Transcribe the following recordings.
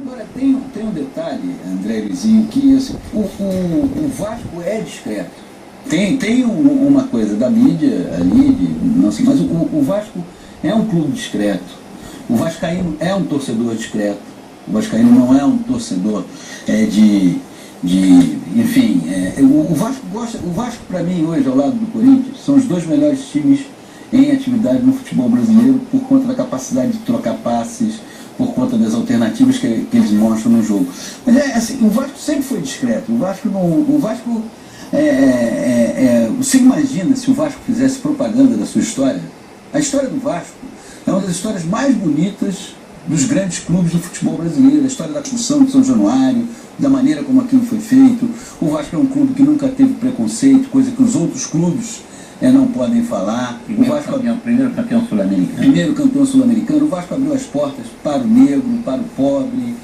Agora, tem um detalhe, André Luizinho, que assim, o Vasco é discreto. Tem uma coisa da mídia ali, não sei, mas o Vasco é um clube discreto. O vascaíno é um torcedor discreto. O vascaíno não é um torcedor enfim, o Vasco gosta. O Vasco, para mim, hoje, ao lado do Corinthians, são os dois melhores times em atividade no futebol brasileiro por conta da capacidade de trocar passes, por conta das alternativas que eles mostram no jogo. Mas assim, o Vasco sempre foi discreto. Você imagina se o Vasco fizesse propaganda da sua história? A história do Vasco é uma das histórias mais bonitas dos grandes clubes do futebol brasileiro. A história da construção de São Januário, da maneira como aquilo foi feito. O Vasco é um clube que nunca teve preconceito, coisa que os outros clubes não podem falar. Primeiro campeão sul-americano. Primeiro campeão sul-americano. O Vasco abriu as portas para o negro, para o pobre,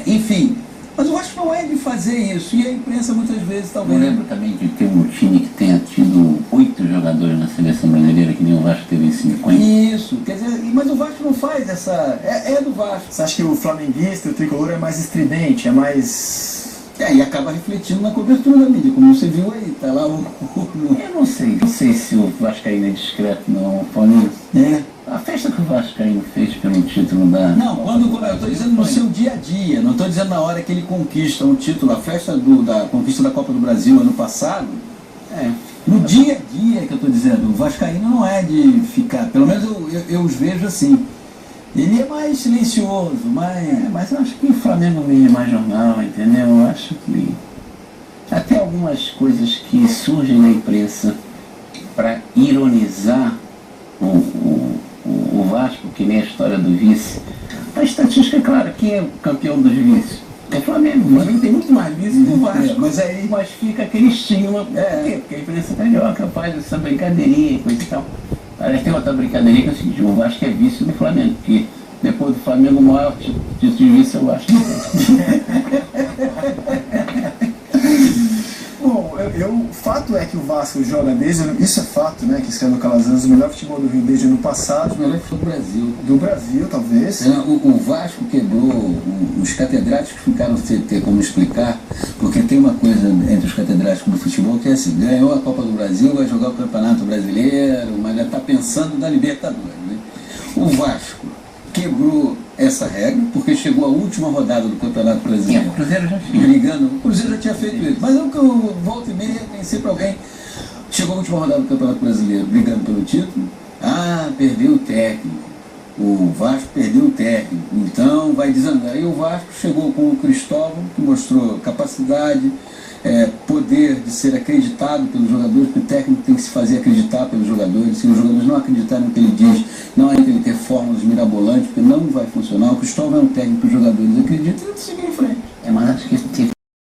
enfim. Mas o Vasco não é de fazer isso, e a imprensa muitas vezes talvez... Eu lembro também de ter um time que tenha tido 8 jogadores na seleção brasileira, que nem o Vasco teve em 50. Isso, quer dizer, mas o Vasco não faz essa... É do Vasco. Você acha que o flamenguista, o tricolor, é mais estridente, é mais... E acaba refletindo na cobertura da mídia, como você viu aí, tá lá Eu não sei se o Vascaíno é discreto, não, Paulinho. A festa que o Vascaíno fez pelo título da... Não, eu estou dizendo no seu dia a dia, não estou dizendo na hora que ele conquista um título. A festa da conquista da Copa do Brasil ano passado, no dia a dia que eu estou dizendo, o Vascaíno não é de ficar, pelo menos eu os vejo assim. Ele é mais silencioso, mas eu acho que o Flamengo meio é mais jornal, entendeu? Eu acho que até algumas coisas que surgem na imprensa para ironizar o Vasco, que nem a história do vice. A estatística é clara, quem é o campeão dos vices? É o Flamengo. O Flamengo tem muito mais vice que o Vasco. Mas fica aquele estigma. Por quê? Porque a imprensa carioca faz essa brincadeirinha, coisa e tal. Aliás, tem outra brincadeirinha que é o seguinte: o Vasco é vice do Flamengo, porque depois do Flamengo o maior título de vice é o Vasco. Bom, o fato é que o Vasco joga isso é fato, né? Que escreveu Calazans, o melhor futebol do Rio desde o ano passado. O melhor futebol do Brasil. Do Brasil, talvez. O Vasco quebrou os catedráticos, ficaram sem ter como explicar, porque tem uma coisa entre os catedráticos do futebol que é assim: ganhou a Copa do Brasil, vai jogar o Campeonato Brasileiro, mas já está pensando na Libertadores, né? O Vasco quebrou essa regra, porque chegou à última rodada do Campeonato Brasileiro. O Cruzeiro já tinha. Brigando. O Cruzeiro já tinha feito isso. Mas eu volto e meia pensei para alguém. Chegou à última rodada do Campeonato Brasileiro, brigando pelo título. Perdeu o técnico. O Vasco perdeu o técnico. Então vai desandar. E o Vasco chegou com o Cristóvão, que mostrou capacidade, poder de ser acreditado pelos jogadores, porque o técnico tem que se fazer acreditar pelos jogadores. Se os jogadores não acreditarem no que ele diz, não é que ele ter fórmulas mirabolantes, porque não vai funcionar. O Cristóvão é um técnico que os jogadores acreditam e tem que seguir em frente. Mas acho que